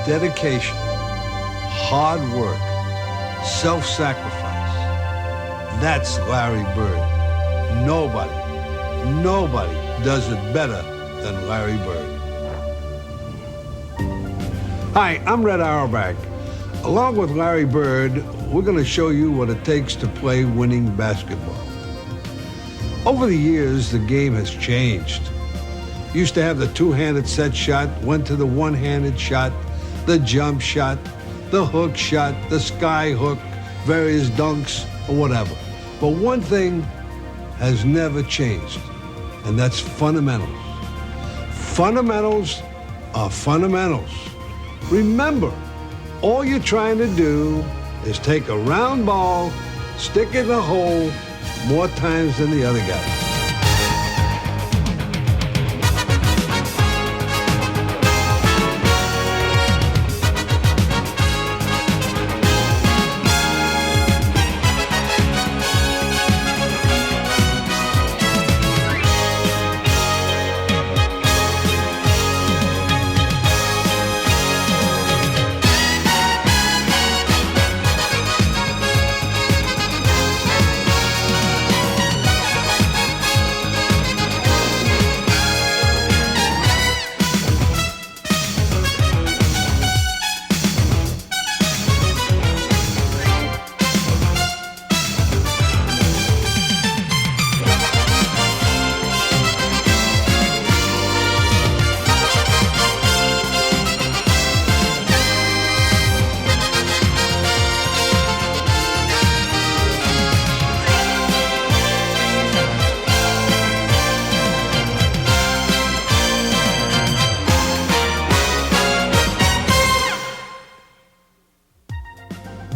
dedication, hard work, self-sacrifice. That's Larry Bird. Nobody does it better than Larry Bird. Hi, I'm Red Auerbach. Along with Larry Bird, we're going to show you what it takes to play winning basketball. Over the years, the game has changed. Used to have the two-handed set shot, went to the one-handed shot, the jump shot, the hook shot, the sky hook, various dunks, or whatever. But one thing has never changed, and that's fundamentals. Fundamentals are fundamentals. Remember, all you're trying to do is take a round ball, stick it in the hole more times than the other guy.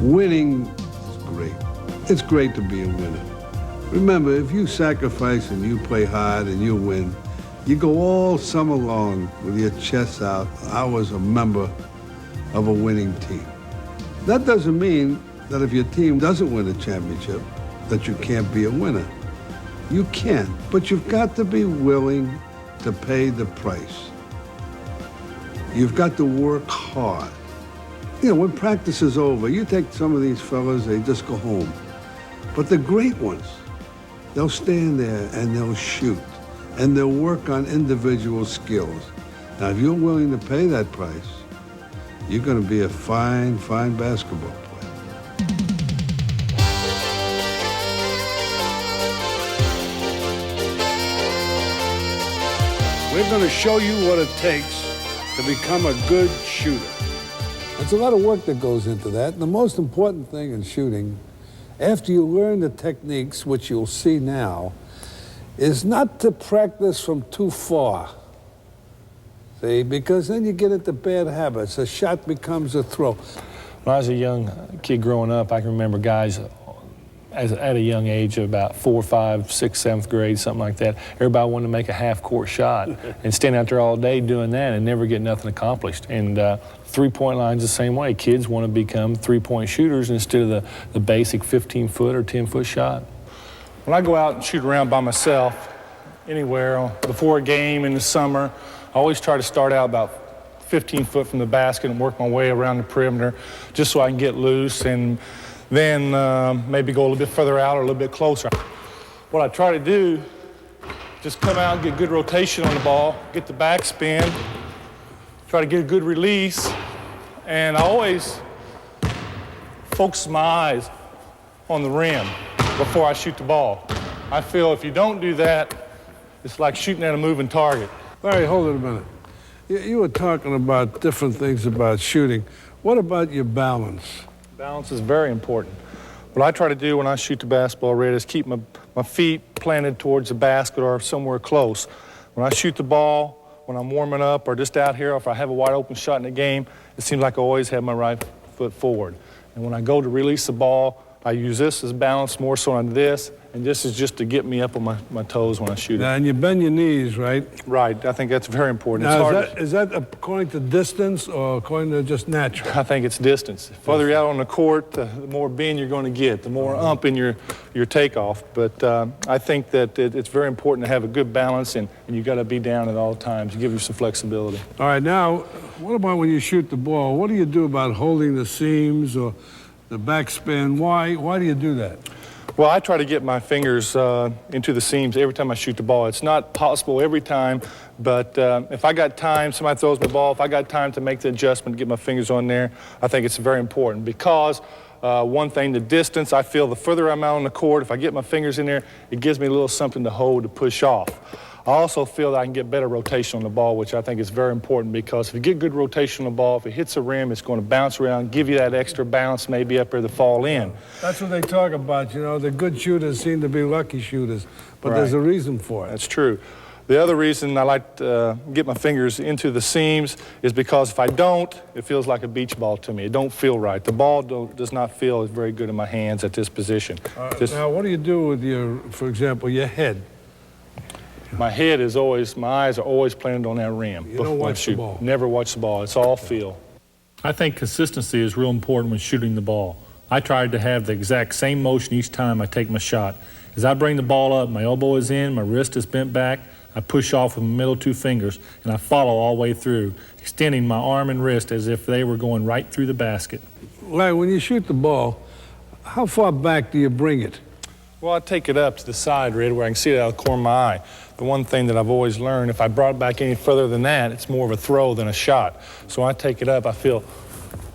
Winning is great. It's great to be a winner. Remember, if you sacrifice and you play hard and you win, you go all summer long with your chest out. I was a member of a winning team. That doesn't mean that if your team doesn't win a championship, that you can't be a winner. You can, but you've got to be willing to pay the price. You've got to work hard. You know, when practice is over, you take some of these fellas, they just go home. But the great ones, they'll stand there and they'll shoot, and they'll work on individual skills. Now, if you're willing to pay that price, you're going to be a fine, fine basketball player. We're going to show you what it takes to become a good shooter. There's a lot of work that goes into that. And the most important thing in shooting, after you learn the techniques, which you'll see now, is not to practice from too far. See, because then you get into bad habits. A shot becomes a throw. When I was a young kid growing up, I can remember guys at a young age of about 4, 5, 6th, 7th grade, something like that. Everybody wanted to make a half-court shot and stand out there all day doing that and never get nothing accomplished. And three-point line's the same way. Kids want to become three-point shooters instead of the basic 15-foot or 10-foot shot. When I go out and shoot around by myself, anywhere, before a game in the summer, I always try to start out about 15 foot from the basket and work my way around the perimeter just so I can get loose and then maybe go a little bit further out or a little bit closer. What I try to do, just come out and get good rotation on the ball, get the backspin, try to get a good release, and I always focus my eyes on the rim before I shoot the ball. I feel if you don't do that, it's like shooting at a moving target. Larry, hold it a minute. You were talking about different things about shooting. What about your balance? Balance is very important. What I try to do when I shoot the basketball, Red, is keep my feet planted towards the basket or somewhere close. When I shoot the ball, when I'm warming up or just out here, or if I have a wide open shot in the game, it seems like I always have my right foot forward. And when I go to release the ball, I use this as balance more so on this, and this is just to get me up on my toes when I shoot it. Now, and you bend your knees, right? Right. I think that's very important. Now, it's is that according to distance or according to just natural? I think it's distance. The further you're out on the court, the more bend you're going to get, the more ump in your takeoff. But I think that it's very important to have a good balance, and you got to be down at all times to give you some flexibility. All right, now, What about when you shoot the ball? What do you do about holding the seams or the backspin? Why do you do that? Well, I try to get my fingers into the seams every time I shoot the ball. It's not possible every time, but if I got time, somebody throws me the ball, if I got time to make the adjustment, get my fingers on there, I think it's very important because one thing, the distance, I feel the further I'm out on the court, if I get my fingers in there, it gives me a little something to hold, to push off. I also feel that I can get better rotation on the ball, which I think is very important because if you get good rotation on the ball, if it hits the rim, it's going to bounce around, give you that extra bounce maybe up there to fall in. That's what they talk about, you know, the good shooters seem to be lucky shooters, but there's a reason for it. That's true. The other reason I like to get my fingers into the seams is because if I don't, it feels like a beach ball to me. It don't feel right. The ball does not feel very good in my hands at this position. Now, what do you do with your, for example, your head? My head is always, my eyes are always planted on that rim. You don't watch the ball. Never watch the ball. It's all feel. I think consistency is real important when shooting the ball. I try to have the exact same motion each time I take my shot. As I bring the ball up, my elbow is in, my wrist is bent back, I push off with my middle two fingers, and I follow all the way through, extending my arm and wrist as if they were going right through the basket. Larry, when you shoot the ball, how far back do you bring it? Well, I take it up to the side, Red, where I can see it out of the corner of my eye. The one thing that I've always learned, if I brought it back any further than that, it's more of a throw than a shot. So when I take it up, I feel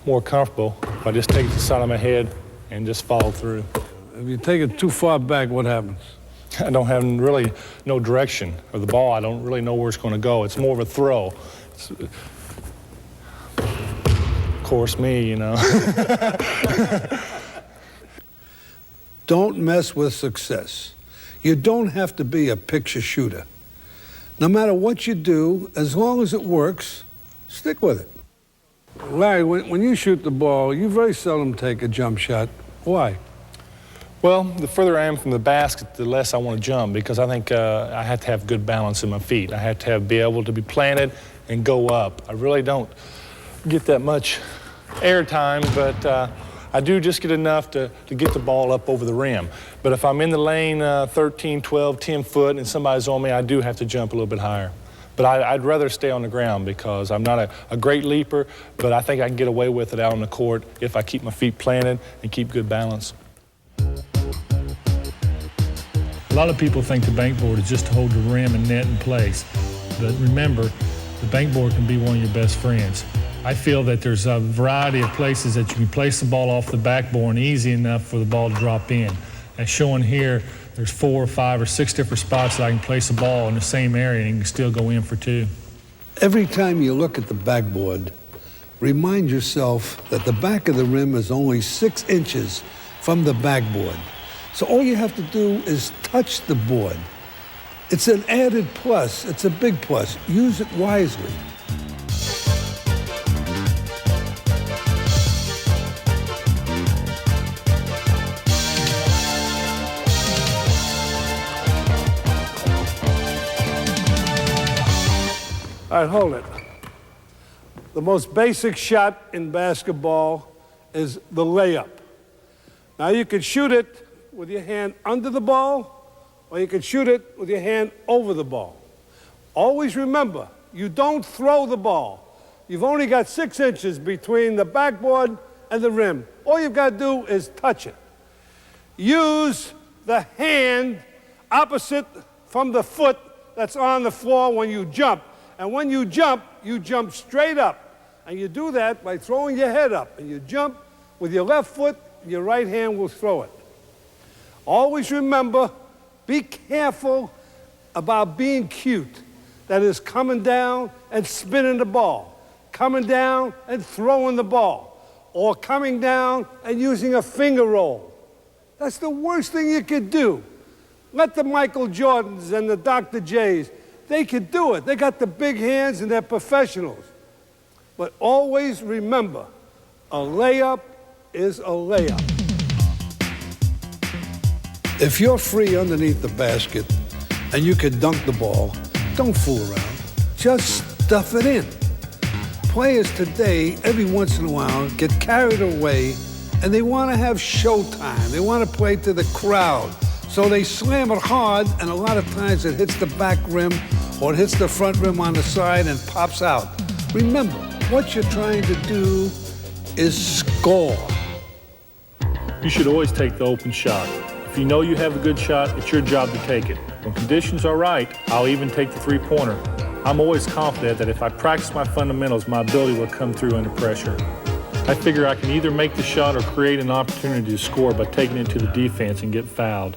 more comfortable if I just take it to the side of my head and just follow through. If you take it too far back, what happens? I don't have really no direction of the ball. I don't really know where it's going to go. It's more of a throw. Of course, me, you know. Don't mess with success. You don't have to be a picture shooter. No matter what you do, as long as it works, stick with it. Larry, when you shoot the ball, you very seldom take a jump shot. Why? Well, the further I am from the basket, the less I want to jump because I think I have to have good balance in my feet. I have to be able to be planted and go up. I really don't get that much air time, but I do just get enough to get the ball up over the rim. But if I'm in the lane 13, 12, 10 foot and somebody's on me, I do have to jump a little bit higher. But I'd rather stay on the ground because I'm not a great leaper, but I think I can get away with it out on the court if I keep my feet planted and keep good balance. A lot of people think the bank board is just to hold the rim and net in place. But remember, the bank board can be one of your best friends. I feel that there's a variety of places that you can place the ball off the backboard easy enough for the ball to drop in. As shown here, there's 4 or 5 or 6 different spots that I can place a ball in the same area and you can still go in for 2. Every time you look at the backboard, remind yourself that the back of the rim is only 6 inches from the backboard. So all you have to do is touch the board. It's an added plus. It's a big plus. Use it wisely. All right, hold it. The most basic shot in basketball is the layup. Now you can shoot it with your hand under the ball, or you can shoot it with your hand over the ball. Always remember, you don't throw the ball. You've only got 6 inches between the backboard and the rim. All you've got to do is touch it. Use the hand opposite from the foot that's on the floor when you jump. And when you jump straight up. And you do that by throwing your head up. And you jump with your left foot, and your right hand will throw it. Always remember, be careful about being cute. That is coming down and spinning the ball. Coming down and throwing the ball. Or coming down and using a finger roll. That's the worst thing you could do. Let the Michael Jordans and the Dr. J's, they could do it. They got the big hands and they're professionals. But always remember, a layup is a layup. If you're free underneath the basket and you can dunk the ball, don't fool around. Just stuff it in. Players today, every once in a while, get carried away and they want to have showtime. They want to play to the crowd. So they slam it hard, and a lot of times it hits the back rim or it hits the front rim on the side and pops out. Remember, What you're trying to do is score. You should always take the open shot. If you know you have a good shot, it's your job to take it. When conditions are right, I'll even take the three-pointer. I'm always confident that if I practice my fundamentals, my ability will come through under pressure. I figure I can either make the shot or create an opportunity to score by taking it to the defense and get fouled.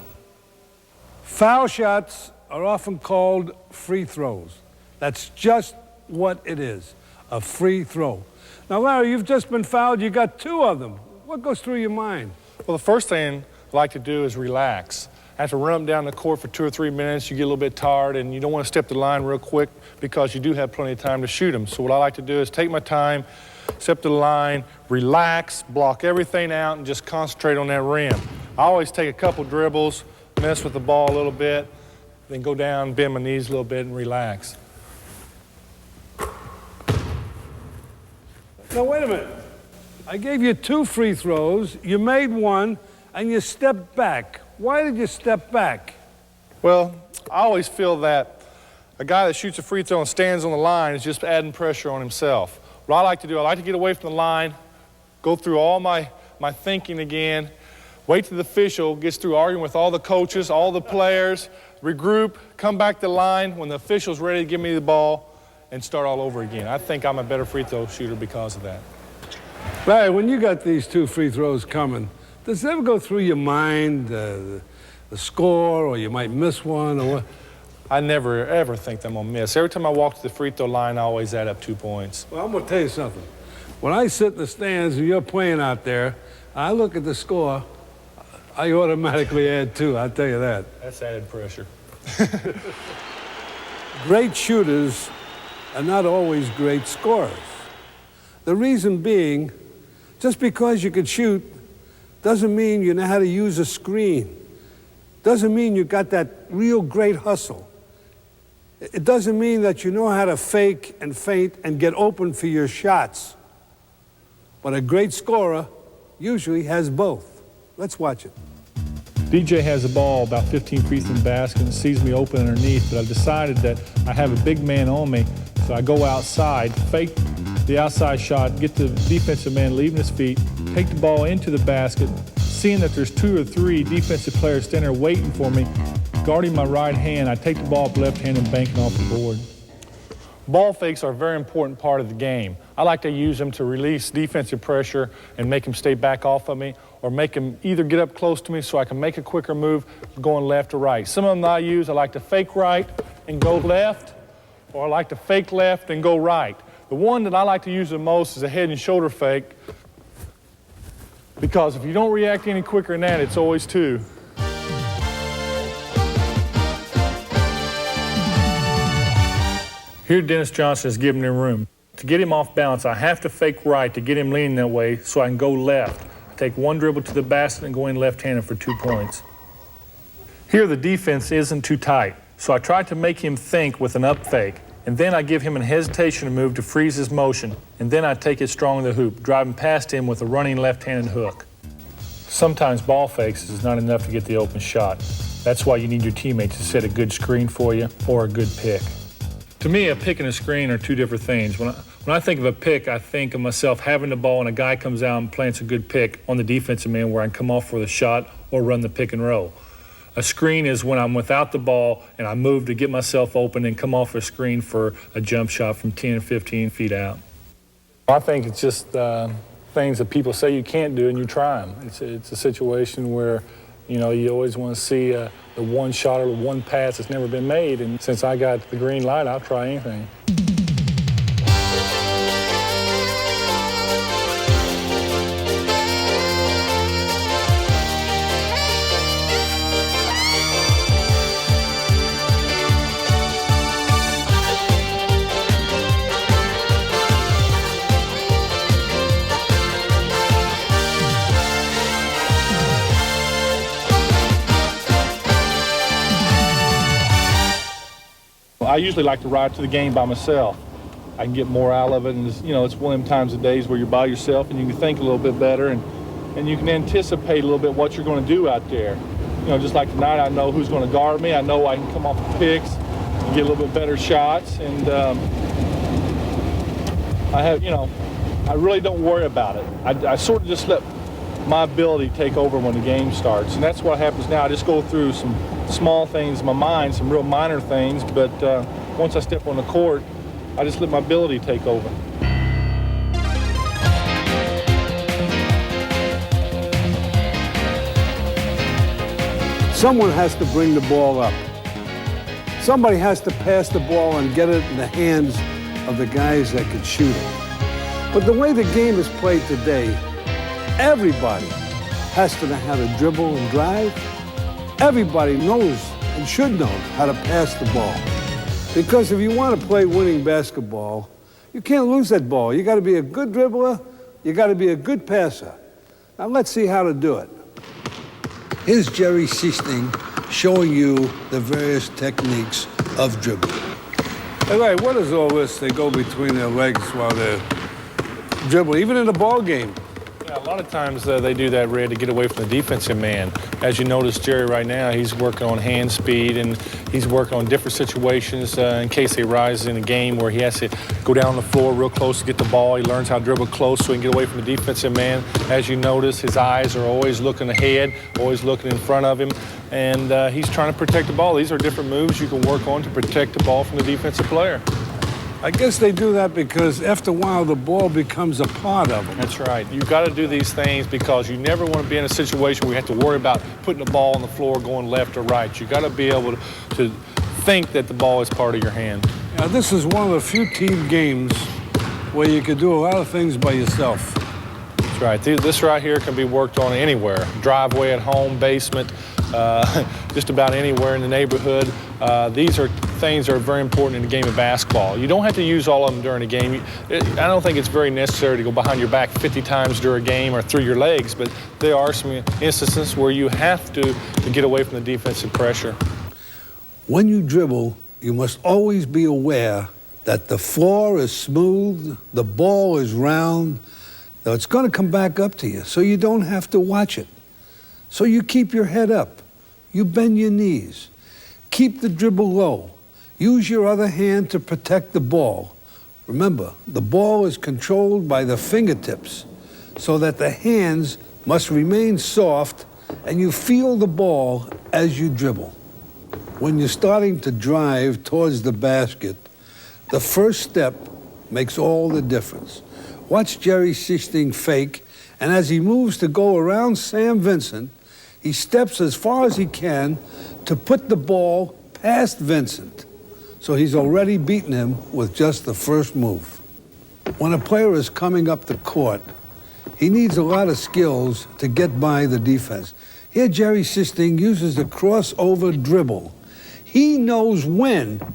Foul shots are often called free throws. That's just what it is, a free throw. Now, Larry, you've just been fouled. You got 2 of them. What goes through your mind? Well, the first thing I like to do is relax. After run them down the court for 2 or 3 minutes, you get a little bit tired and you don't want to step the line real quick because you do have plenty of time to shoot them. So what I like to do is take my time, step to the line, relax, block everything out, and just concentrate on that rim. I always take a couple dribbles, mess with the ball a little bit, then go down, bend my knees a little bit, and relax. Now, wait a minute. I gave you 2 free throws, you made 1, and you stepped back. Why did you step back? Well, I always feel that a guy that shoots a free throw and stands on the line is just adding pressure on himself. What I like to do, I like to get away from the line, go through all my thinking again, wait till the official gets through arguing with all the coaches, all the players, regroup, come back to the line when the official's ready to give me the ball, and start all over again. I think I'm a better free throw shooter because of that. Larry, when you got these 2 free throws coming, does it ever go through your mind the score, or you might miss one, or what? I never, ever think that I'm gonna miss. Every time I walk to the free throw line, I always add up 2 points. Well, I'm gonna tell you something. When I sit in the stands and you're playing out there, I look at the score, I automatically add 2, I'll tell you that. That's added pressure. Great shooters are not always great scorers. The reason being, just because you can shoot doesn't mean you know how to use a screen. Doesn't mean you got that real great hustle. It doesn't mean that you know how to fake and feint and get open for your shots. But a great scorer usually has both. Let's watch it. DJ has the ball about 15 feet from the basket and sees me open underneath, but I've decided that I have a big man on me, so I go outside, fake the outside shot, get the defensive man leaving his feet, take the ball into the basket, seeing that there's 2 or 3 defensive players standing there waiting for me, guarding my right hand, I take the ball up left hand and bank it off the board. Ball fakes are a very important part of the game. I like to use them to release defensive pressure and make them stay back off of me, or make them either get up close to me so I can make a quicker move going left or right. Some of them I use, I like to fake right and go left, or I like to fake left and go right. The one that I like to use the most is a head and shoulder fake, because if you don't react any quicker than that, it's always 2. Here Dennis Johnson is giving him room. To get him off balance, I have to fake right to get him leaning that way so I can go left. I take 1 dribble to the basket and go in left-handed for 2 points. Here the defense isn't too tight, so I try to make him think with an up fake, and then I give him a hesitation move to freeze his motion, and then I take it strong in the hoop, driving past him with a running left-handed hook. Sometimes ball fakes is not enough to get the open shot. That's why you need your teammates to set a good screen for you or a good pick. To me, a pick and a screen are 2 different things. When I think of a pick, I think of myself having the ball and a guy comes out and plants a good pick on the defensive man where I can come off for the shot or run the pick and roll. A screen is when I'm without the ball and I move to get myself open and come off a screen for a jump shot from 10 or 15 feet out. I think it's just things that people say you can't do and you try them. It's a situation where, you always want to see the one shot or the one pass that's never been made. And since I got the green light, I'll try anything. I usually like to ride to the game by myself. I can get more out of it, and it's one of them times of days where you're by yourself and you can think a little bit better, and you can anticipate a little bit what you're going to do out there. Just like tonight, I know who's going to guard me. I know I can come off the picks and get a little bit better shots, and I really don't worry about it. I sort of just let my ability take over when the game starts. And that's what happens now. I just go through some small things in my mind, some real minor things, but once I step on the court, I just let my ability take over. Someone has to bring the ball up. Somebody has to pass the ball and get it in the hands of the guys that can shoot it. But the way the game is played today, everybody has to know how to dribble and drive. Everybody knows and should know how to pass the ball. Because if you want to play winning basketball, you can't lose that ball. You got to be a good dribbler. You got to be a good passer. Now let's see how to do it. Here's Jerry Seasting showing you the various techniques of dribbling. Hey, Ray, what is all this? They go between their legs while they're dribbling, even in a ball game. Yeah, a lot of times they do that, Red, to get away from the defensive man. As you notice, Jerry, right now, he's working on hand speed, and he's working on different situations in case he rises in a game where he has to go down the floor real close to get the ball. He learns how to dribble close so he can get away from the defensive man. As you notice, his eyes are always looking ahead, always looking in front of him, and he's trying to protect the ball. These are different moves you can work on to protect the ball from the defensive player. I guess they do that because after a while the ball becomes a part of them. That's right. You've got to do these things because you never want to be in a situation where you have to worry about putting the ball on the floor going left or right. You've got to be able to think that the ball is part of your hand. Now, this is one of the few team games where you can do a lot of things by yourself. That's right. This right here can be worked on anywhere. Driveway at home, basement, just about anywhere in the neighborhood. These are things that are very important in the game of basketball. You don't have to use all of them during a game. I don't think it's very necessary to go behind your back 50 times during a game or through your legs, but there are some instances where you have to get away from the defensive pressure. When you dribble, you must always be aware that the floor is smooth, the ball is round, that it's going to come back up to you, so you don't have to watch it. So you keep your head up. You bend your knees. Keep the dribble low. Use your other hand to protect the ball. Remember, the ball is controlled by the fingertips, so that the hands must remain soft and you feel the ball as you dribble. When you're starting to drive towards the basket, the first step makes all the difference. Watch Jerry Seasting fake, and as he moves to go around Sam Vincent, he steps as far as he can to put the ball past Vincent. So he's already beaten him with just the first move. When a player is coming up the court, he needs a lot of skills to get by the defense. Here, Jerry Seasting uses the crossover dribble. He knows when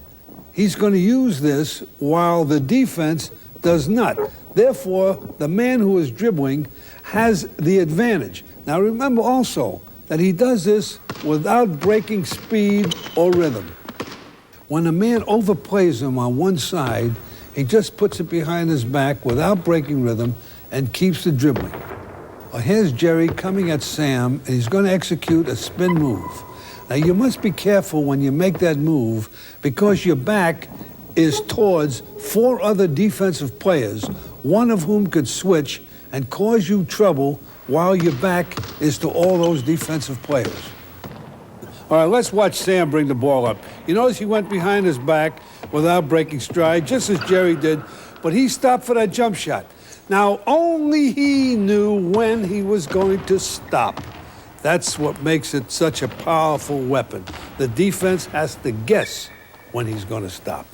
he's going to use this while the defense does not. Therefore, the man who is dribbling has the advantage. Now, remember also that he does this without breaking speed or rhythm. When a man overplays him on one side, he just puts it behind his back without breaking rhythm and keeps the dribbling. Well, here's Jerry coming at Sam, and he's going to execute a spin move. Now, you must be careful when you make that move because your back is towards 4 other defensive players, one of whom could switch and cause you trouble while your back is to all those defensive players. All right, let's watch Sam bring the ball up. You notice he went behind his back without breaking stride, just as Jerry did, but he stopped for that jump shot. Now, only he knew when he was going to stop. That's what makes it such a powerful weapon. The defense has to guess when he's going to stop.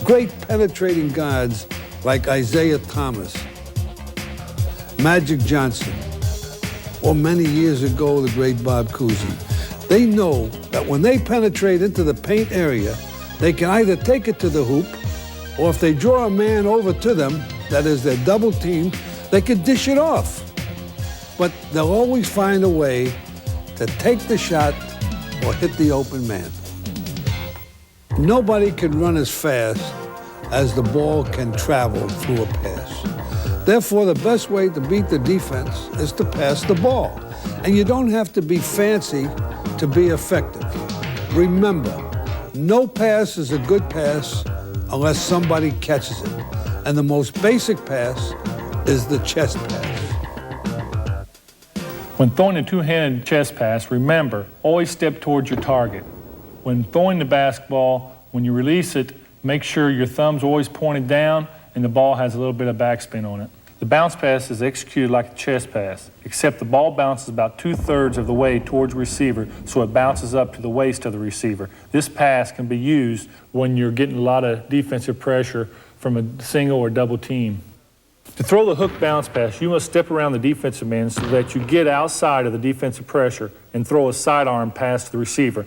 Great penetrating guards like Isaiah Thomas, Magic Johnson, or many years ago, the great Bob Cousy. They know that when they penetrate into the paint area, they can either take it to the hoop, or if they draw a man over to them, that is their double team, they can dish it off. But they'll always find a way to take the shot or hit the open man. Nobody can run as fast as the ball can travel through a pass. Therefore, the best way to beat the defense is to pass the ball. And you don't have to be fancy to be effective. Remember, no pass is a good pass unless somebody catches it. And the most basic pass is the chest pass. When throwing a two-handed chest pass, remember, always step towards your target. When throwing the basketball, when you release it, make sure your thumb's always pointed down and the ball has a little bit of backspin on it. The bounce pass is executed like a chest pass, except the ball bounces about 2/3 of the way towards the receiver, so it bounces up to the waist of the receiver. This pass can be used when you're getting a lot of defensive pressure from a single or double team. To throw the hook bounce pass, you must step around the defensive man so that you get outside of the defensive pressure and throw a sidearm pass to the receiver.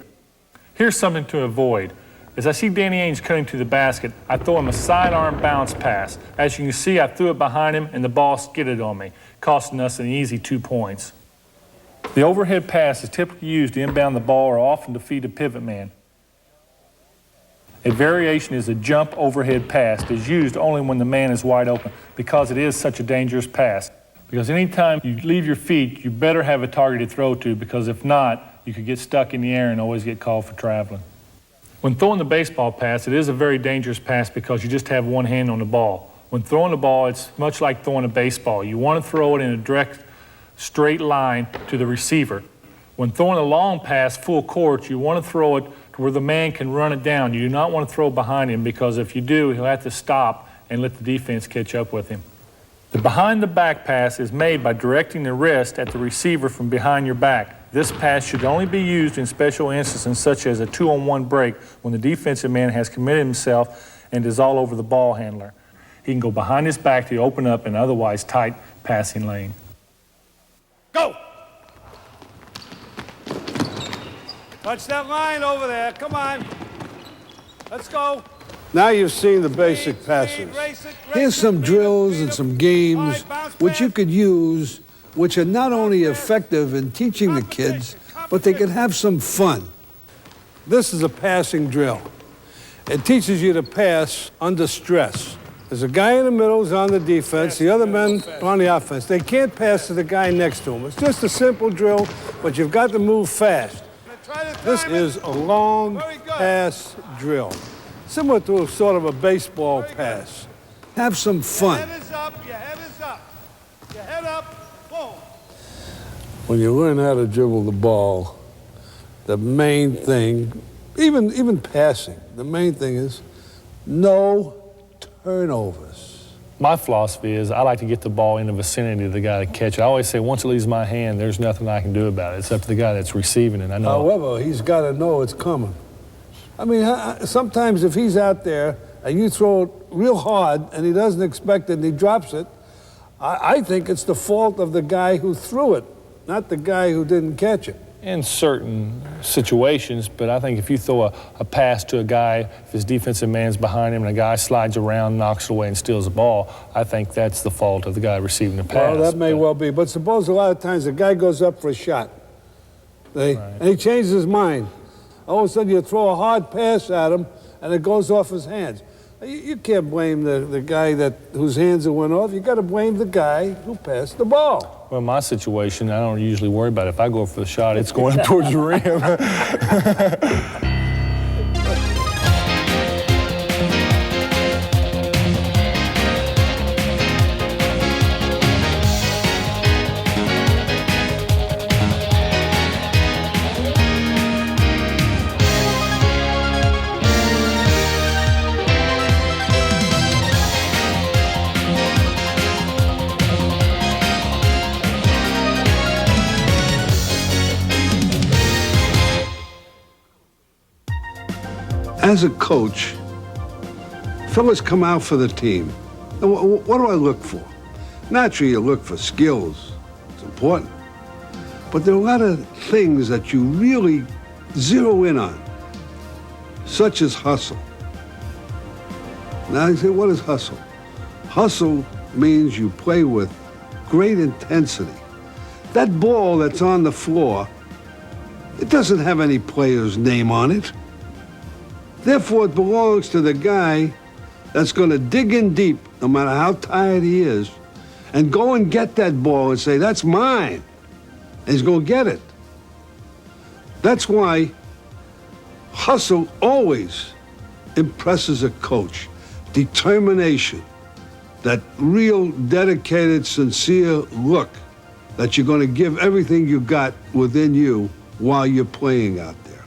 Here's something to avoid. As I see Danny Ainge cutting to the basket, I throw him a sidearm bounce pass. As you can see, I threw it behind him and the ball skidded on me, costing us an easy 2 points. The overhead pass is typically used to inbound the ball or often to feed a pivot man. A variation is a jump overhead pass. It is used only when the man is wide open because it is such a dangerous pass. Because anytime you leave your feet, you better have a target to throw to, because if not, you could get stuck in the air and always get called for traveling. When throwing the baseball pass, it is a very dangerous pass because you just have one hand on the ball. When throwing the ball, it's much like throwing a baseball. You want to throw it in a direct, straight line to the receiver. When throwing a long pass full court, you want to throw it to where the man can run it down. You do not want to throw behind him, because if you do, he'll have to stop and let the defense catch up with him. The behind the back pass is made by directing the wrist at the receiver from behind your back. This pass should only be used in special instances such as a 2-on-1 break, when the defensive man has committed himself and is all over the ball handler. He can go behind his back to open up an otherwise tight passing lane. Go! Touch that line over there. Come on. Let's go. Now you've seen the basic passes. Here's some drills and some games which you could use, which are not only effective in teaching the kids, but they can have some fun. This is a passing drill. It teaches you to pass under stress. There's a guy in the middle who's on the defense, the other men are on the offense. They can't pass to the guy next to him. It's just a simple drill, but you've got to move fast. This is a long pass drill, similar to a sort of a baseball pass. Have some fun. Your head is up, your head is up. Your head up, boom. When you learn how to dribble the ball, the main thing, even passing, the main thing is no turnovers. My philosophy is I like to get the ball in the vicinity of the guy to catch it. I always say once it leaves my hand, there's nothing I can do about it. It's up to the guy that's receiving it. I know. However, he's got to know it's coming. I mean, sometimes if he's out there and you throw it real hard and he doesn't expect it and he drops it, I think it's the fault of the guy who threw it, not the guy who didn't catch it. In certain situations, but I think if you throw a pass to a guy, if his defensive man's behind him and a guy slides around, knocks it away and steals the ball, I think that's the fault of the guy receiving the pass. Well, that may well be, but suppose a lot of times the guy goes up for a shot, and he changes his mind. All of a sudden you throw a hard pass at him and it goes off his hands. You can't blame the guy whose hands it went off. You got to blame the guy who passed the ball. Well, in my situation, I don't usually worry about it. If I go for the shot, it's going towards the rim. As a coach, fellas come out for the team. And what do I look for? Naturally, you look for skills. It's important. But there are a lot of things that you really zero in on, such as hustle. Now you say, what is hustle? Hustle means you play with great intensity. That ball that's on the floor, it doesn't have any player's name on it. Therefore, it belongs to the guy that's going to dig in deep, no matter how tired he is, and go and get that ball and say, that's mine. And he's going to get it. That's why hustle always impresses a coach. Determination. that real dedicated, sincere look that you're going to give everything you got within you while you're playing out there.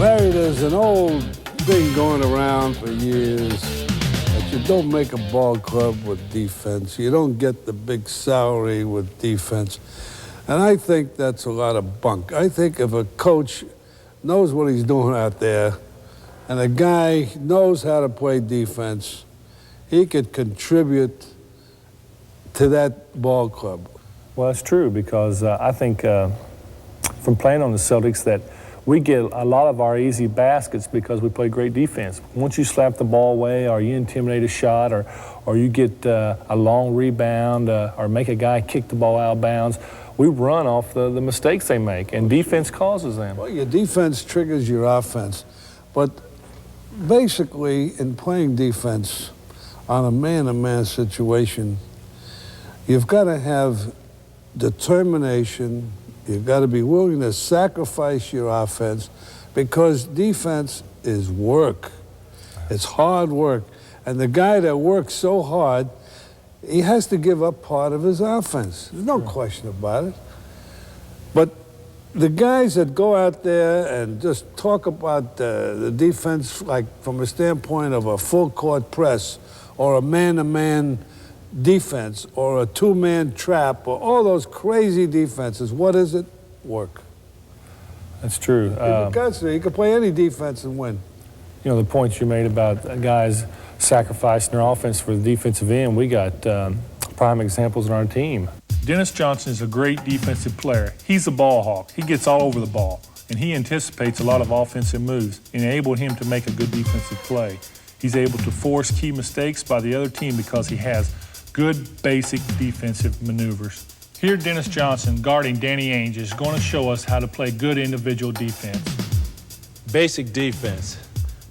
Larry, there's an old thing going around for years that you don't make a ball club with defense. You don't get the big salary with defense. And I think that's a lot of bunk. I think if a coach knows what he's doing out there and a guy knows how to play defense, he could contribute to that ball club. Well, it's true because I think from playing on the Celtics that we get a lot of our easy baskets because we play great defense. Once you slap the ball away or you intimidate a shot or you get a long rebound or make a guy kick the ball out of bounds, we run off the mistakes they make, and defense causes them. Well, your defense triggers your offense. But basically, in playing defense on a man-to-man situation, you've got to have determination. You've got to be willing to sacrifice your offense because defense is work. It's hard work. And the guy that works so hard, he has to give up part of his offense. There's no question about it. But the guys that go out there and just talk about the defense like from a standpoint of a full-court press or a man-to-man defense or a two-man trap or all those crazy defenses, what is it? Work. That's true. You can play any defense and win. You know, the points you made about guys sacrificing their offense for the defensive end, we got prime examples on our team. Dennis Johnson is a great defensive player. He's a ball hawk. He gets all over the ball, and he anticipates a lot of offensive moves, enabling him to make a good defensive play. He's able to force key mistakes by the other team because he has good basic defensive maneuvers. Here, Dennis Johnson, guarding Danny Ainge, is going to show us how to play good individual defense. Basic defense.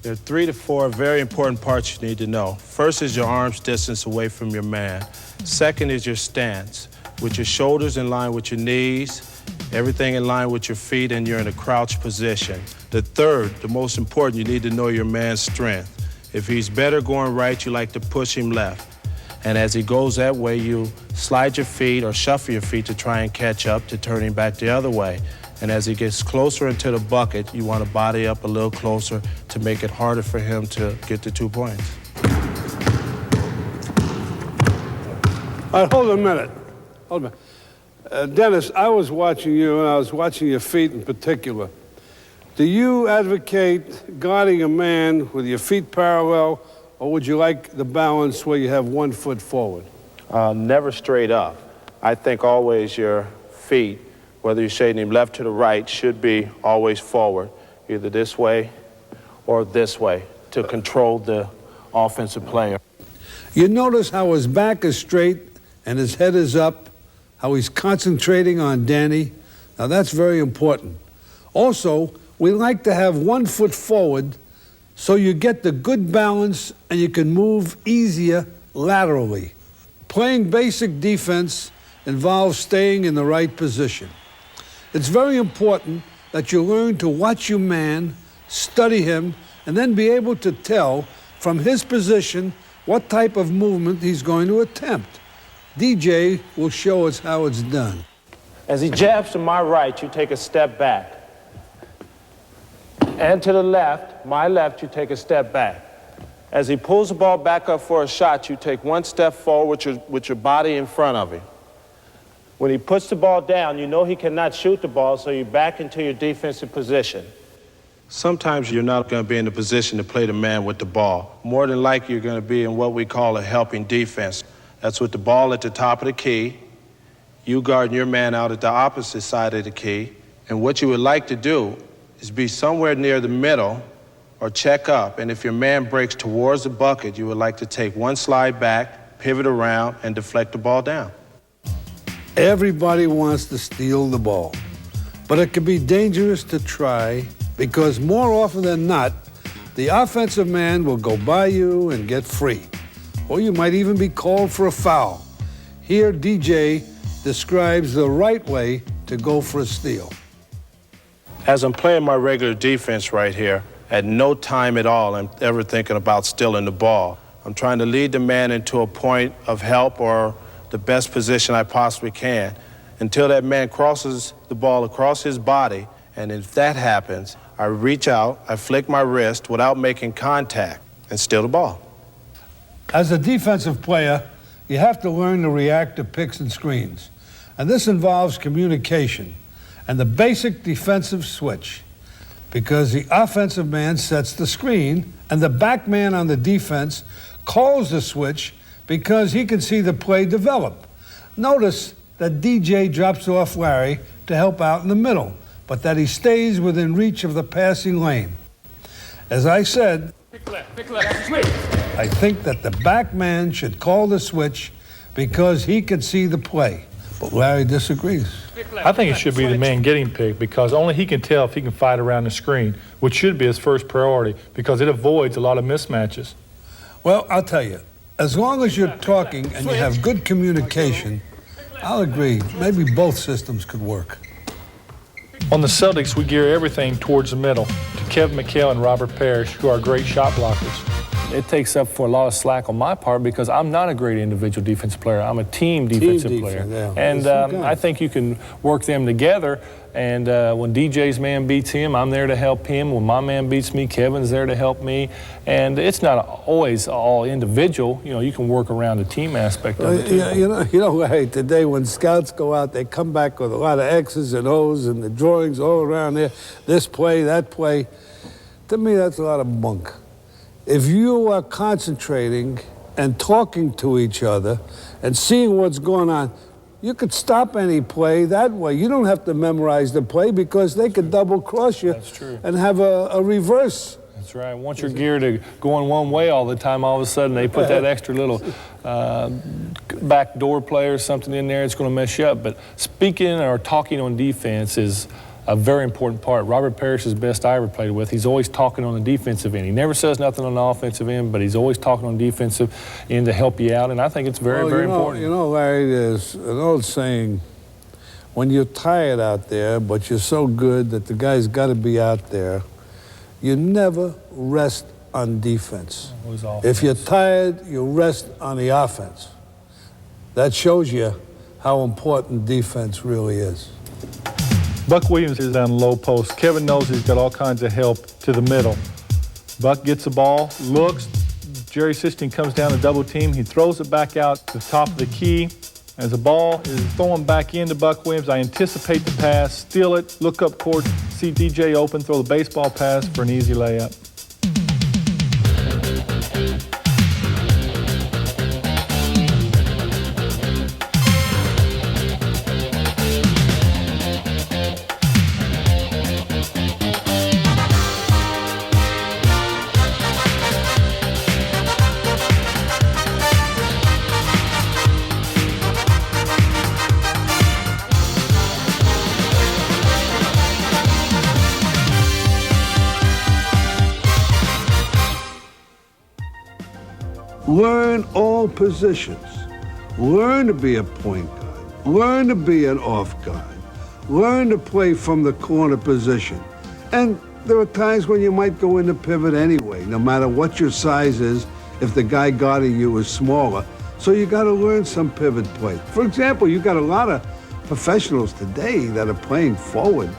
There are 3 to 4 very important parts you need to know. First is your arm's distance away from your man. Second is your stance, with your shoulders in line with your knees, everything in line with your feet, and you're in a crouch position. The third, the most important, you need to know your man's strength. If he's better going right, you like to push him left. And as he goes that way, you slide your feet or shuffle your feet to try and catch up to turn him back the other way. And as he gets closer into the bucket, you want to body up a little closer to make it harder for him to get the 2 points. All right, hold a minute. Hold a minute. Dennis, I was watching you, and I was watching your feet in particular. Do you advocate guarding a man with your feet parallel, or would you like the balance where you have 1 foot forward? Never straight up. I think always your feet, whether you're shading him left to the right, should be always forward, either this way or this way, to control the offensive player. You notice how his back is straight and his head is up, how he's concentrating on Danny. Now that's very important. Also, we like to have 1 foot forward so you get the good balance and you can move easier laterally. Playing basic defense involves staying in the right position. It's very important that you learn to watch your man, study him, and then be able to tell from his position what type of movement he's going to attempt. DJ will show us how it's done. As he jabs to my right, you take a step back. And to the left, my left, you take a step back. As he pulls the ball back up for a shot, you take 1 step forward with your body in front of him. When he puts the ball down, you know he cannot shoot the ball, so you're back into your defensive position. Sometimes you're not going to be in the position to play the man with the ball. More than likely, you're going to be in what we call a helping defense. That's with the ball at the top of the key, you guarding your man out at the opposite side of the key, and what you would like to do is be somewhere near the middle or check up, and if your man breaks towards the bucket, you would like to take 1 slide back, pivot around, and deflect the ball down. Everybody wants to steal the ball, but it can be dangerous to try because more often than not, the offensive man will go by you and get free, or you might even be called for a foul. Here, DJ describes the right way to go for a steal. As I'm playing my regular defense right here, At no time at all I'm ever thinking about stealing the ball. I'm trying to lead the man into a point of help or the best position I possibly can until that man crosses the ball across his body. And if that happens, I reach out, I flick my wrist without making contact and steal the ball. As a defensive player, you have to learn to react to picks and screens. And this involves communication and the basic defensive switch, because the offensive man sets the screen and the back man on the defense calls the switch because he can see the play develop. Notice that DJ drops off Larry to help out in the middle, but that he stays within reach of the passing lane. As I said, Pick left, switch. I think that the back man should call the switch because he can see the play. But Larry disagrees. I think it should be the man getting picked because only he can tell if he can fight around the screen, which should be his first priority because it avoids a lot of mismatches. Well, I'll tell you, as long as you're talking and you have good communication, I'll agree, maybe both systems could work. On the Celtics, we gear everything towards the middle to Kevin McHale and Robert Parrish, who are great shot blockers. It takes up for a lot of slack on my part because I'm not a great individual defensive player. I'm a team defensive player. Yeah. And I think you can work them together. And when DJ's man beats him, I'm there to help him. When my man beats me, Kevin's there to help me. And it's not always all individual. You know, you can work around the team aspect of it too. You know, Larry, today when scouts go out, they come back with a lot of X's and O's and the drawings all around there. This play, that play. To me, that's a lot of bunk. If you are concentrating and talking to each other and seeing what's going on, you could stop any play that way. You don't have to memorize the play because they could double cross you. That's true. And have a reverse. That's right. Once you're geared to going one way all the time, all of a sudden they put that extra little back door play or something in there, it's going to mess you up. But speaking or talking on defense is a very important part. Robert Parrish is the best I ever played with. He's always talking on the defensive end. He never says nothing on the offensive end, but he's always talking on the defensive end to help you out, and I think it's very, very important. You know, Larry, there's an old saying, when you're tired out there, but you're so good that the guy's got to be out there, you never rest on defense. If you're tired, you rest on the offense. That shows you how important defense really is. Buck Williams is down the low post. Kevin knows he's got all kinds of help to the middle. Buck gets the ball, looks. Jerry Sistine comes down to double team. He throws it back out to the top of the key. As the ball is thrown back into Buck Williams, I anticipate the pass, steal it, look up court, see DJ open, throw the baseball pass for an easy layup. Learn all positions. Learn to be a point guard. Learn to be an off guard. Learn to play from the corner position. And there are times when you might go into pivot anyway, no matter what your size is, if the guy guarding you is smaller. So you got to learn some pivot play. For example, you got a lot of professionals today that are playing forward,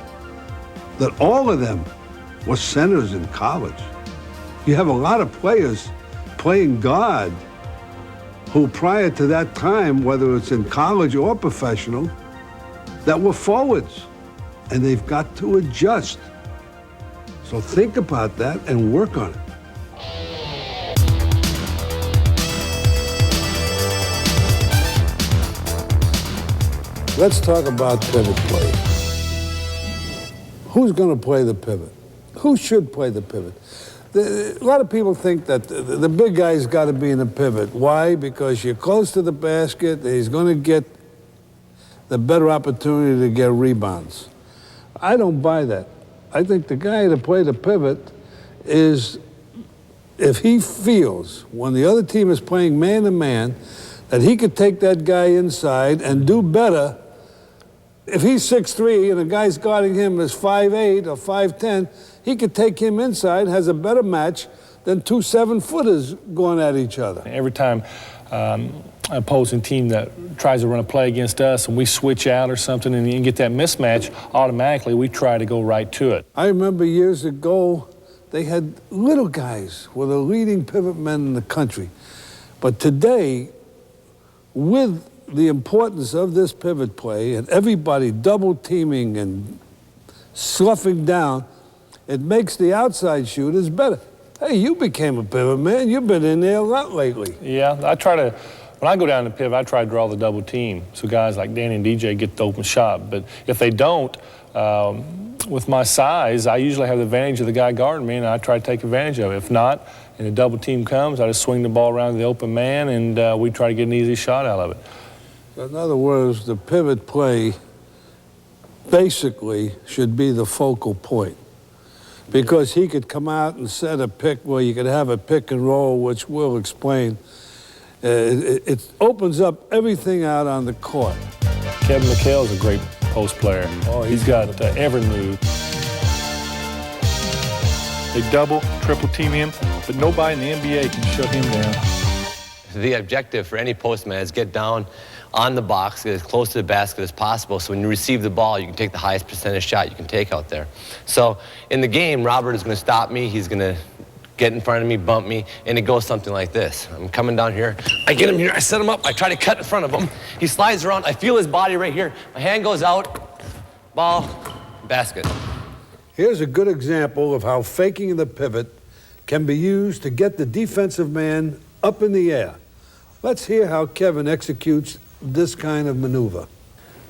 that all of them were centers in college. You have a lot of players playing guard who prior to that time, whether it's in college or professional, that were forwards, and they've got to adjust. So think about that and work on it. Let's talk about pivot play. Who's going to play the pivot? Who should play the pivot? A lot of people think that the big guy's got to be in the pivot. Why? Because you're close to the basket, he's going to get the better opportunity to get rebounds. I don't buy that. I think the guy to play the pivot is, if he feels when the other team is playing man-to-man, that he could take that guy inside and do better. If he's 6'3" and the guy's guarding him is 5'8" or 5'10", he could take him inside, has a better match than 2 7-footers going at each other. Every time an opposing team that tries to run a play against us and we switch out or something and you get that mismatch, automatically we try to go right to it. I remember years ago, they had little guys were the leading pivot men in the country. But today, with the importance of this pivot play and everybody double teaming and sloughing down, it makes the outside shooters better. Hey, you became a pivot man. You've been in there a lot lately. Yeah, when I go down to pivot, I try to draw the double team so guys like Danny and DJ get the open shot. But if they don't, with my size, I usually have the advantage of the guy guarding me, and I try to take advantage of it. If not, and the double team comes, I just swing the ball around to the open man, and we try to get an easy shot out of it. In other words, the pivot play basically should be the focal point, because he could come out and set a pick where you could have a pick and roll, which we'll explain. It opens up everything out on the court. Kevin McHale's a great post player. Oh, he's got every move. They double, triple team him, but nobody in the NBA can shut him down. The objective for any postman is get down on the box, get as close to the basket as possible, so when you receive the ball, you can take the highest percentage shot you can take out there. So in the game, Robert is going to stop me. He's going to get in front of me, bump me, and it goes something like this. I'm coming down here, I get him here, I set him up, I try to cut in front of him. He slides around, I feel his body right here. My hand goes out, ball, basket. Here's a good example of how faking the pivot can be used to get the defensive man up in the air. Let's hear how Kevin executes this kind of maneuver.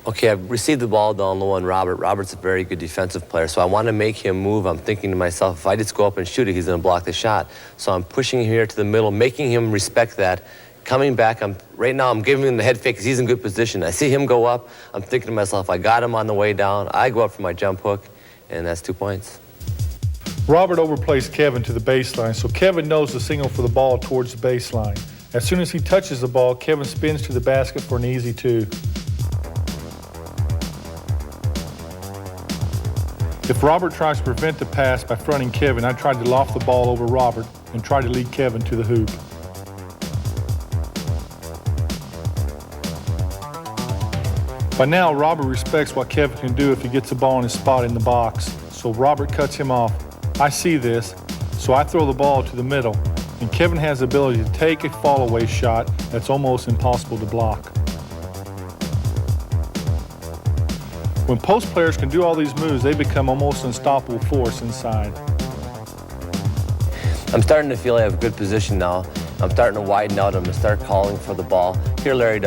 Okay, I've received the ball down low on Robert. Robert's a very good defensive player, so I want to make him move. I'm thinking to myself, if I just go up and shoot it, he's going to block the shot. So I'm pushing him here to the middle, making him respect that. Coming back, right now I'm giving him the head fake because he's in good position. I see him go up. I'm thinking to myself, I got him on the way down. I go up for my jump hook, and that's 2 points. Robert overplays Kevin to the baseline, so Kevin knows the signal for the ball towards the baseline. As soon as he touches the ball, Kevin spins to the basket for an easy 2. If Robert tries to prevent the pass by fronting Kevin, I try to loft the ball over Robert and try to lead Kevin to the hoop. By now, Robert respects what Kevin can do if he gets the ball in his spot in the box, so Robert cuts him off. I see this, so I throw the ball to the middle, and Kevin has the ability to take a fall-away shot that's almost impossible to block. When post players can do all these moves, they become almost an unstoppable force inside. I'm starting to feel I have a good position now. I'm starting to widen out. I'm going to start calling for the ball. Here Larry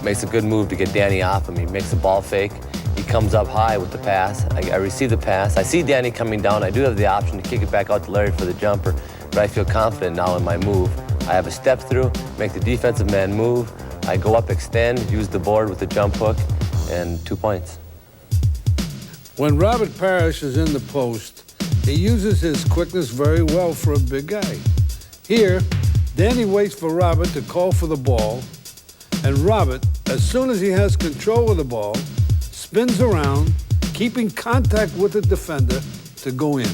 makes a good move to get Danny off him. He makes a ball fake. He comes up high with the pass. I receive the pass. I see Danny coming down. I do have the option to kick it back out to Larry for the jumper, but I feel confident now in my move. I have a step through, make the defensive man move. I go up, extend, use the board with the jump hook, and 2 points. When Robert Parrish is in the post, he uses his quickness very well for a big guy. Here, Danny waits for Robert to call for the ball, and Robert, as soon as he has control of the ball, spins around, keeping contact with the defender to go in.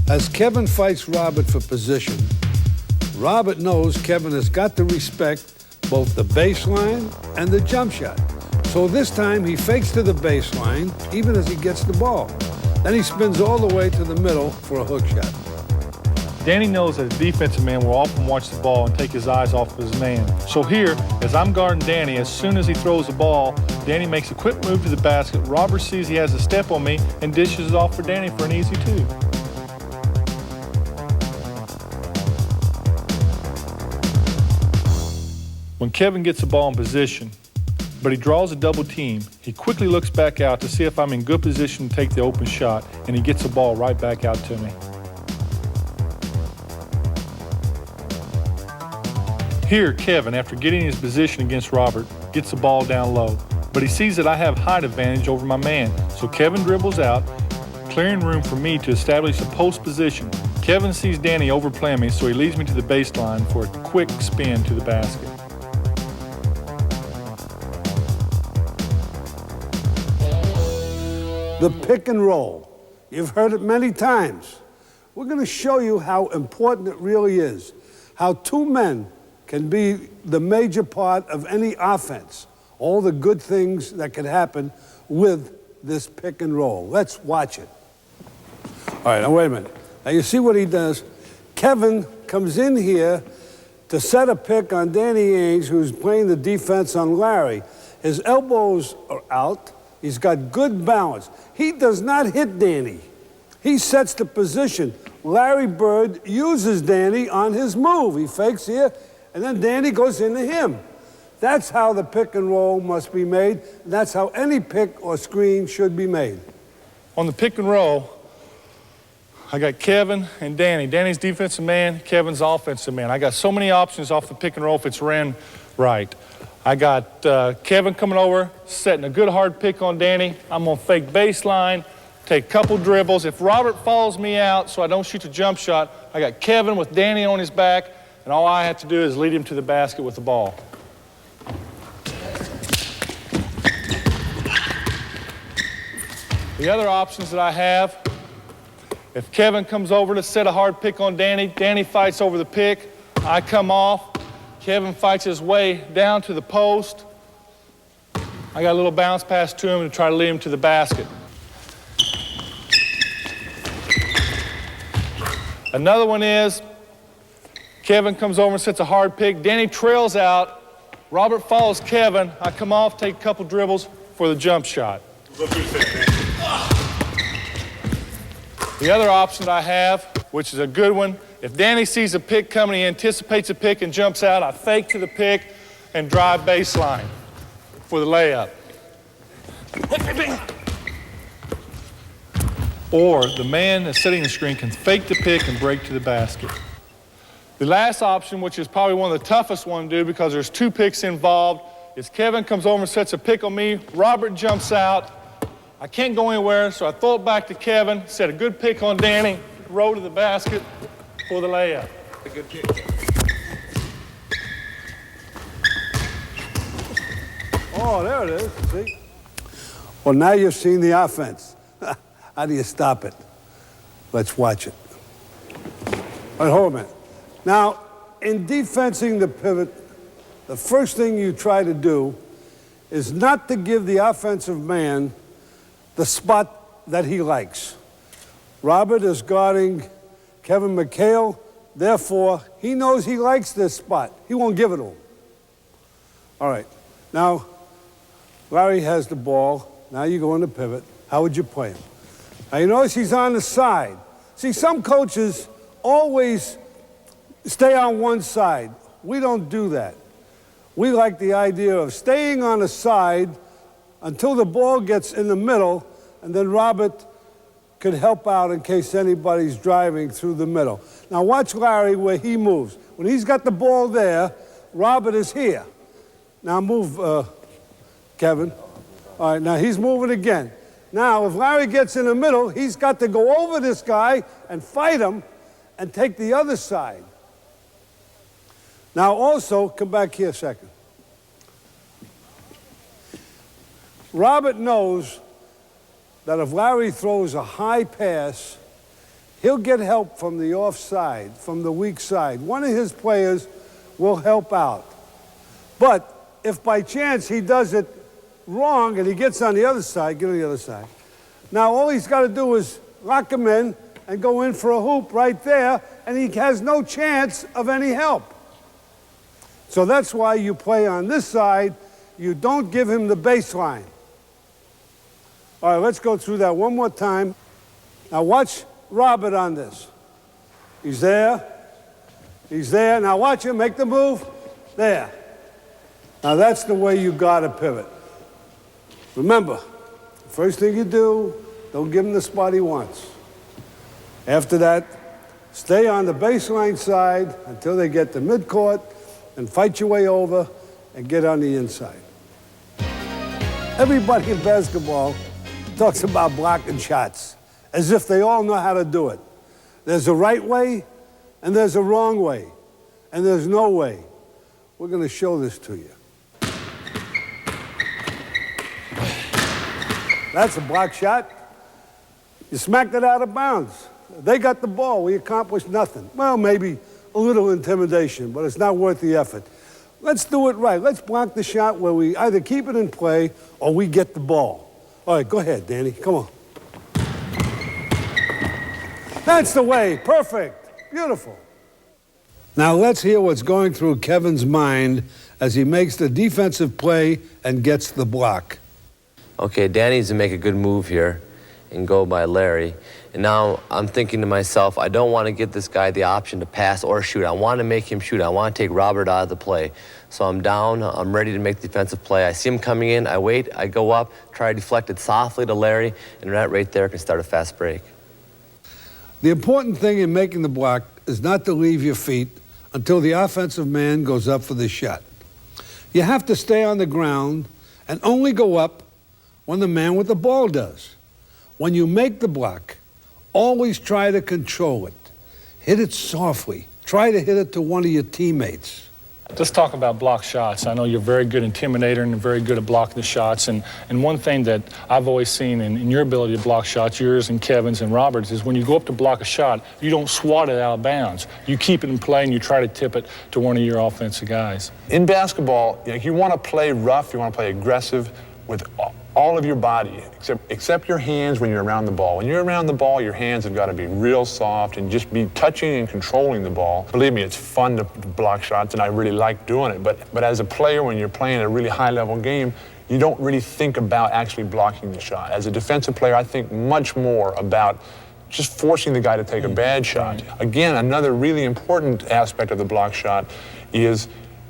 As Kevin fights Robert for position, Robert knows Kevin has got to respect both the baseline and the jump shot. So this time he fakes to the baseline, even as he gets the ball. Then he spins all the way to the middle for a hook shot. Danny knows that a defensive man will often watch the ball and take his eyes off of his man. So here, as I'm guarding Danny, as soon as he throws the ball, Danny makes a quick move to the basket. Robert sees he has a step on me and dishes it off for Danny for an easy 2. When Kevin gets the ball in position, but he draws a double team, he quickly looks back out to see if I'm in good position to take the open shot, and he gets the ball right back out to me. Here, Kevin, after getting his position against Robert, gets the ball down low, but he sees that I have height advantage over my man, so Kevin dribbles out, clearing room for me to establish a post position. Kevin sees Danny overplaying me, so he leads me to the baseline for a quick spin to the basket. The pick and roll. You've heard it many times. We're going to show you how important it really is, how two men can be the major part of any offense, all the good things that can happen with this pick and roll. Let's watch it. All right, now wait a minute. Now you see what he does? Kevin comes in here to set a pick on Danny Ainge, who's playing the defense on Larry. His elbows are out. He's got good balance. He does not hit Danny. He sets the position. Larry Bird uses Danny on his move. He fakes here, and then Danny goes into him. That's how the pick and roll must be made. That's how any pick or screen should be made. On the pick and roll, I got Kevin and Danny. Danny's defensive man, Kevin's offensive man. I got so many options off the pick and roll if it's ran right. I got Kevin coming over, setting a good hard pick on Danny. I'm gonna fake baseline, take a couple dribbles. If Robert follows me out so I don't shoot the jump shot, I got Kevin with Danny on his back, and all I have to do is lead him to the basket with the ball. The other options that I have, if Kevin comes over to set a hard pick on Danny, Danny fights over the pick, I come off, Kevin fights his way down to the post. I got a little bounce pass to him to try to lead him to the basket. Another one is, Kevin comes over and sets a hard pick, Danny trails out, Robert follows Kevin, I come off, take a couple dribbles for the jump shot. The other option that I have, which is a good one, if Danny sees a pick coming, he anticipates a pick and jumps out, I fake to the pick and drive baseline for the layup. Or the man that's setting the screen can fake the pick and break to the basket. The last option, which is probably one of the toughest one to do because there's two picks involved, is Kevin comes over and sets a pick on me, Robert jumps out, I can't go anywhere, so I throw it back to Kevin, set a good pick on Danny, roll to the basket for the layup. A good pick. Oh, there it is, see? Well, now you've seen the offense. How do you stop it? Let's watch it. All right, hold a minute. Now, in defensing the pivot, the first thing you try to do is not to give the offensive man the spot that he likes. Robert is guarding Kevin McHale, therefore, he knows he likes this spot. He won't give it to him. All right, now, Larry has the ball. Now you go in the pivot. How would you play him? Now you notice he's on the side. See, some coaches always stay on one side. We don't do that. We like the idea of staying on the side until the ball gets in the middle, and then Robert could help out in case anybody's driving through the middle. Now watch Larry where he moves. When he's got the ball there, Robert is here. Now move, Kevin. All right, now he's moving again. Now, if Larry gets in the middle, he's got to go over this guy and fight him and take the other side. Now also, come back here a second. Robert knows that if Larry throws a high pass, he'll get help from the offside, from the weak side. One of his players will help out. But if by chance he does it wrong and he gets on the other side, get on the other side. Now all he's got to do is lock him in and go in for a hoop right there, and he has no chance of any help. So that's why you play on this side. You don't give him the baseline. All right, let's go through that one more time. Now watch Robert on this. He's there. He's there. Now watch him make the move. There. Now that's the way you got to pivot. Remember, first thing you do, don't give him the spot he wants. After that, stay on the baseline side until they get to midcourt and fight your way over and get on the inside. Everybody in basketball talks about blocking shots as if they all know how to do it. There's a right way and there's a wrong way, and there's no way. We're going to show this to you. That's a block shot. You smacked it out of bounds. They got the ball. We accomplished nothing. Well, maybe a little intimidation, but it's not worth the effort. Let's do it right. Let's block the shot where we either keep it in play or we get the ball. All right, go ahead, Danny. Come on. That's the way. Perfect. Beautiful. Now let's hear what's going through Kevin's mind as he makes the defensive play and gets the block. Okay, Danny needs to make a good move here and go by Larry. And now I'm thinking to myself, I don't want to give this guy the option to pass or shoot. I want to make him shoot. I want to take Robert out of the play. So I'm down, I'm ready to make the defensive play. I see him coming in, I wait, I go up, try to deflect it softly to Larry, and that right there can start a fast break. The important thing in making the block is not to leave your feet until the offensive man goes up for the shot. You have to stay on the ground and only go up when the man with the ball does. When you make the block, always try to control it. Hit it softly. Try to hit it to one of your teammates. Let's talk about block shots. I know you're a very good intimidator and very good at blocking the shots. And one thing that I've always seen in your ability to block shots, yours and Kevin's and Robert's, is when you go up to block a shot, you don't swat it out of bounds. You keep it in play and you try to tip it to one of your offensive guys. In basketball, you want to play rough, you want to play aggressive with all of your body, except your hands when you're around the ball. When you're around the ball, your hands have got to be real soft and just be touching and controlling the ball. Believe me, it's fun to block shots, and I really like doing it. But as a player, when you're playing a really high-level game, you don't really think about actually blocking the shot. As a defensive player, I think much more about just forcing the guy to take a bad shot. Again, another really important aspect of the block shot is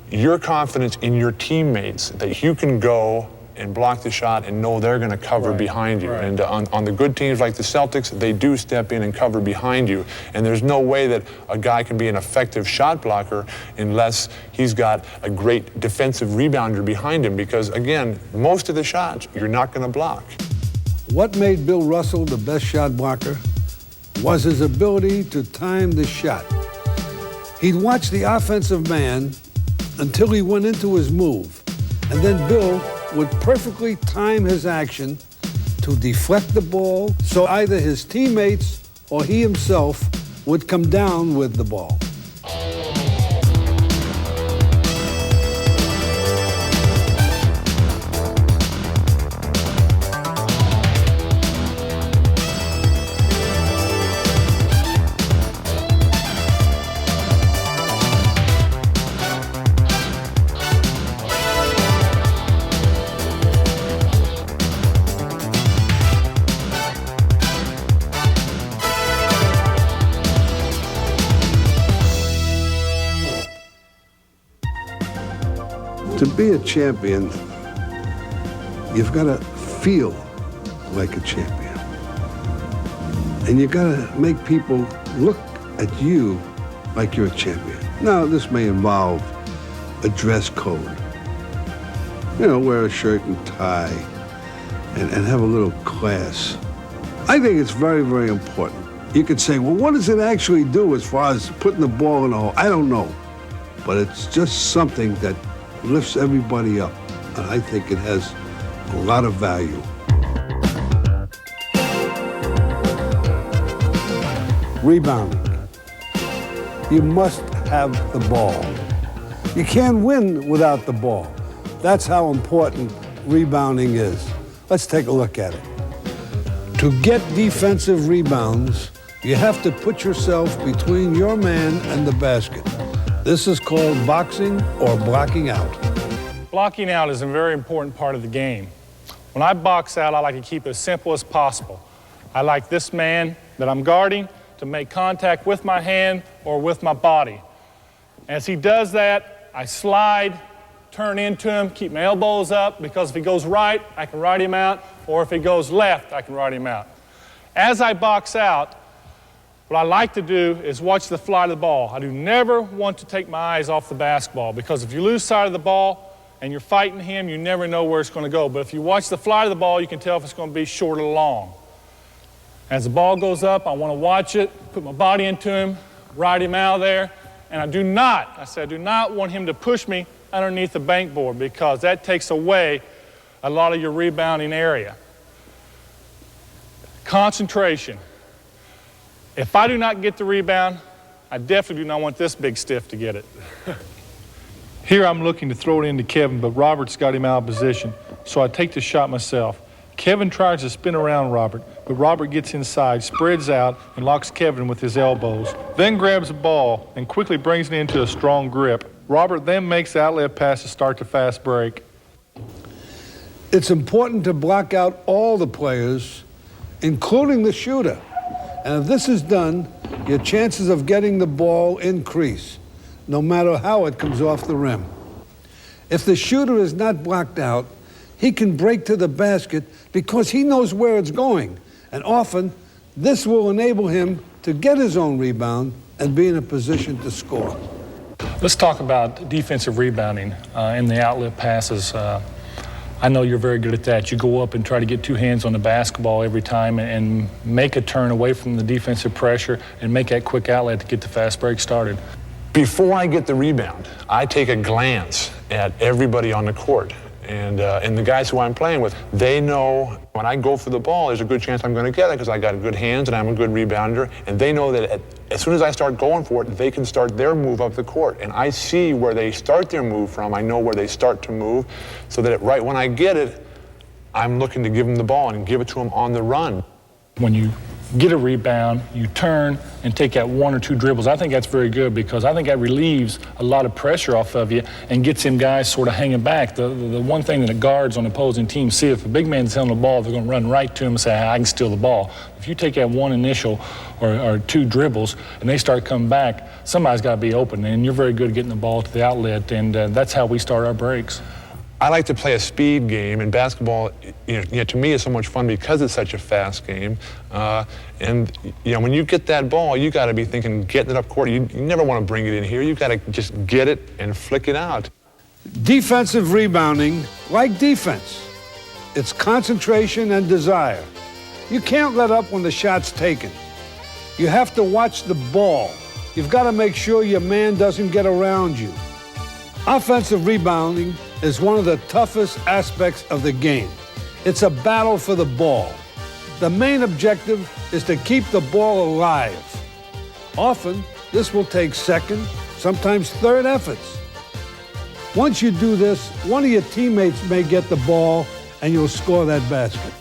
your confidence in your teammates, that you can go and block the shot and know they're going to cover behind you. And on the good teams like the Celtics, they do step in and cover behind you. And there's no way that a guy can be an effective shot blocker unless he's got a great defensive rebounder behind him, because, again, most of the shots you're not going to block. What made Bill Russell the best shot blocker was his ability to time the shot. He'd watch the offensive man until he went into his move, and then Bill would perfectly time his action to deflect the ball so either his teammates or he himself would come down with the ball. To be a champion, you've got to feel like a champion. And you got to make people look at you like you're a champion. Now, this may involve a dress code. You know, wear a shirt and tie and have a little class. I think it's very, very important. You could say, well, what does it actually do as far as putting the ball in the hole? I don't know. But it's just something that lifts everybody up, and I think it has a lot of value. Rebounding. You must have the ball. You can't win without the ball. That's how important rebounding is. Let's take a look at it. To get defensive rebounds, you have to put yourself between your man and the basket. This is called boxing or blocking out. Blocking out is a very important part of the game. When I box out, I like to keep it as simple as possible. I like this man that I'm guarding to make contact with my hand or with my body. As he does that, I slide, turn into him, keep my elbows up, because if he goes right, I can ride him out, or if he goes left, I can ride him out. As I box out, what I like to do is watch the flight of the ball. I do never want to take my eyes off the basketball, because if you lose sight of the ball and you're fighting him, you never know where it's going to go. But if you watch the flight of the ball, you can tell if it's going to be short or long. As the ball goes up, I want to watch it, put my body into him, ride him out of there, and I do not want him to push me underneath the bank board, because that takes away a lot of your rebounding area. Concentration. If I do not get the rebound, I definitely do not want this big stiff to get it. Here I'm looking to throw it into Kevin, but Robert's got him out of position, so I take the shot myself. Kevin tries to spin around Robert, but Robert gets inside, spreads out, and locks Kevin with his elbows. Then grabs the ball and quickly brings it into a strong grip. Robert then makes the outlet pass to start the fast break. It's important to block out all the players, including the shooter. And if this is done, your chances of getting the ball increase, no matter how it comes off the rim. If the shooter is not blocked out, he can break to the basket because he knows where it's going. And often, this will enable him to get his own rebound and be in a position to score. Let's talk about defensive rebounding in the outlet passes. I know you're very good at that. You go up and try to get two hands on the basketball every time and make a turn away from the defensive pressure and make that quick outlet to get the fast break started. Before I get the rebound, I take a glance at everybody on the court. And the guys who I'm playing with, they know when I go for the ball, there's a good chance I'm going to get it because I got good hands and I'm a good rebounder. And they know that as soon as I start going for it, they can start their move up the court. And I see where they start their move from. I know where they start to move so that right when I get it, I'm looking to give them the ball and give it to them on the run. When you get a rebound, you turn and take that one or two dribbles. I think that's very good because I think that relieves a lot of pressure off of you and gets them guys sort of hanging back. The one thing that the guards on the opposing team see, if a big man's on the ball, they're going to run right to him and say, I can steal the ball. If you take that one initial or two dribbles and they start coming back, somebody's got to be open, and you're very good at getting the ball to the outlet, and that's how we start our breaks. I like to play a speed game, and basketball, to me, is so much fun because it's such a fast game. And when you get that ball, you got to be thinking, getting it up court. You never want to bring it in here. You got to just get it and flick it out. Defensive rebounding, like defense, it's concentration and desire. You can't let up when the shot's taken. You have to watch the ball. You've got to make sure your man doesn't get around you. Offensive rebounding is one of the toughest aspects of the game. It's a battle for the ball. The main objective is to keep the ball alive. Often, this will take second, sometimes third efforts. Once you do this, one of your teammates may get the ball and you'll score that basket.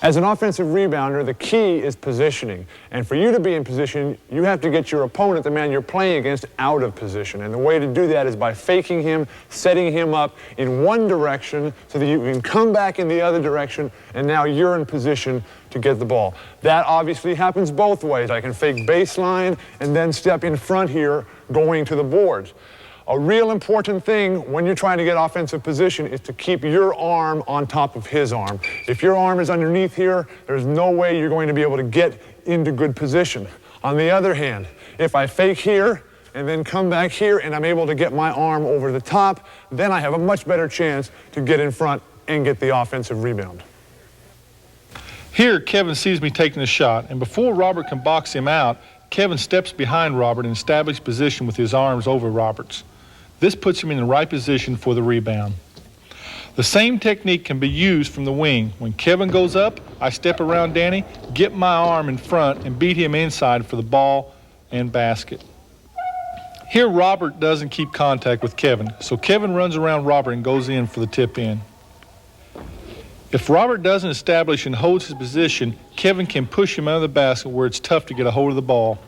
As an offensive rebounder, the key is positioning. And for you to be in position, you have to get your opponent, the man you're playing against, out of position. And the way to do that is by faking him, setting him up in one direction so that you can come back in the other direction, and now you're in position to get the ball. That obviously happens both ways. I can fake baseline and then step in front here going to the boards. A real important thing when you're trying to get offensive position is to keep your arm on top of his arm. If your arm is underneath here, there's no way you're going to be able to get into good position. On the other hand, if I fake here and then come back here and I'm able to get my arm over the top, then I have a much better chance to get in front and get the offensive rebound. Here, Kevin sees me taking the shot, and before Robert can box him out, Kevin steps behind Robert and establishes position with his arms over Robert's. This puts him in the right position for the rebound. The same technique can be used from the wing. When Kevin goes up, I step around Danny, get my arm in front, and beat him inside for the ball and basket. Here, Robert doesn't keep contact with Kevin, so Kevin runs around Robert and goes in for the tip in. If Robert doesn't establish and holds his position, Kevin can push him under the basket where it's tough to get a hold of the ball.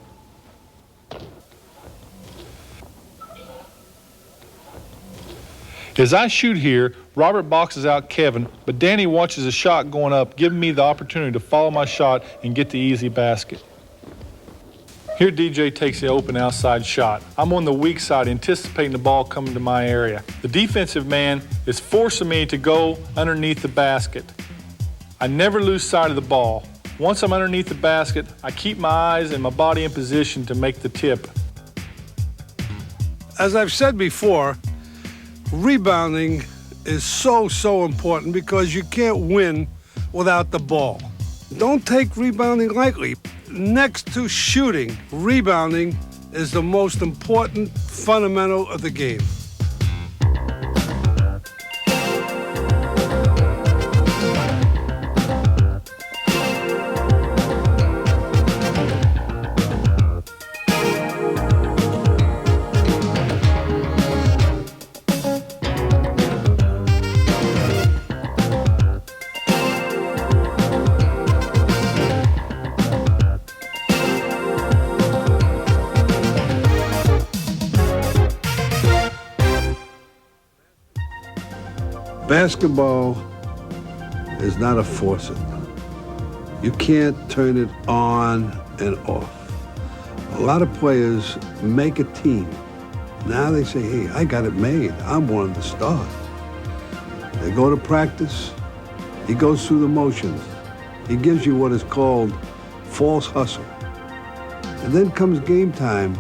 As I shoot here, Robert boxes out Kevin, but Danny watches a shot going up, giving me the opportunity to follow my shot and get the easy basket. Here DJ takes the open outside shot. I'm on the weak side, anticipating the ball coming to my area. The defensive man is forcing me to go underneath the basket. I never lose sight of the ball. Once I'm underneath the basket, I keep my eyes and my body in position to make the tip. As I've said before, rebounding is so important because you can't win without the ball. Don't take rebounding lightly. Next to shooting, rebounding is the most important fundamental of the game. Basketball is not a faucet. You can't turn it on and off. A lot of players make a team. Now they say, hey, I got it made. I'm one of the stars. They go to practice. He goes through the motions. He gives you what is called false hustle. And then comes game time,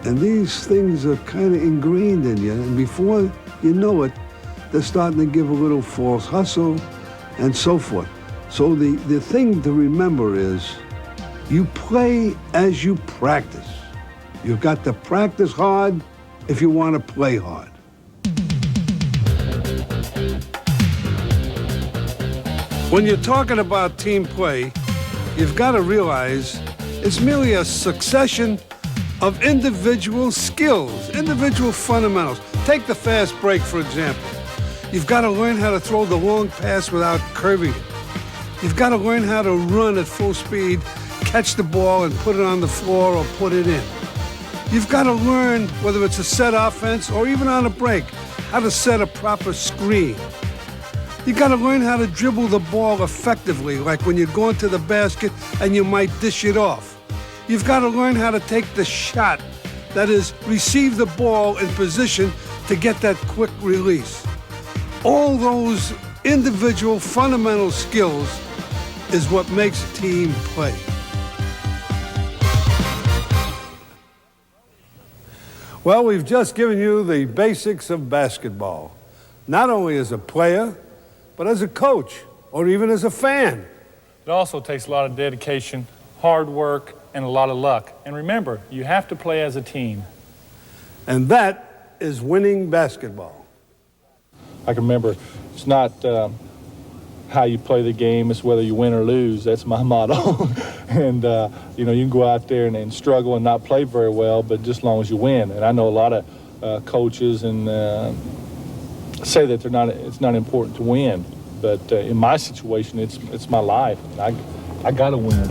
and these things are kind of ingrained in you. And before you know it, they're starting to give a little false hustle and so forth. So the thing to remember is you play as you practice. You've got to practice hard if you want to play hard. When you're talking about team play, you've got to realize it's merely a succession of individual skills, individual fundamentals. Take the fast break, for example. You've got to learn how to throw the long pass without curving it. You've got to learn how to run at full speed, catch the ball and put it on the floor or put it in. You've got to learn, whether it's a set offense or even on a break, how to set a proper screen. You've got to learn how to dribble the ball effectively, like when you're going to the basket and you might dish it off. You've got to learn how to take the shot, that is, receive the ball in position to get that quick release. All those individual fundamental skills is what makes team play. Well, we've just given you the basics of basketball, not only as a player, but as a coach or even as a fan. It also takes a lot of dedication, hard work, and a lot of luck. And remember, you have to play as a team. And that is winning basketball. I can remember, it's not how you play the game, it's whether you win or lose. That's my motto. And, you know, you can go out there and struggle and not play very well, but just as long as you win. And I know a lot of coaches and say that it's not important to win. But in my situation, it's my life. I got to win.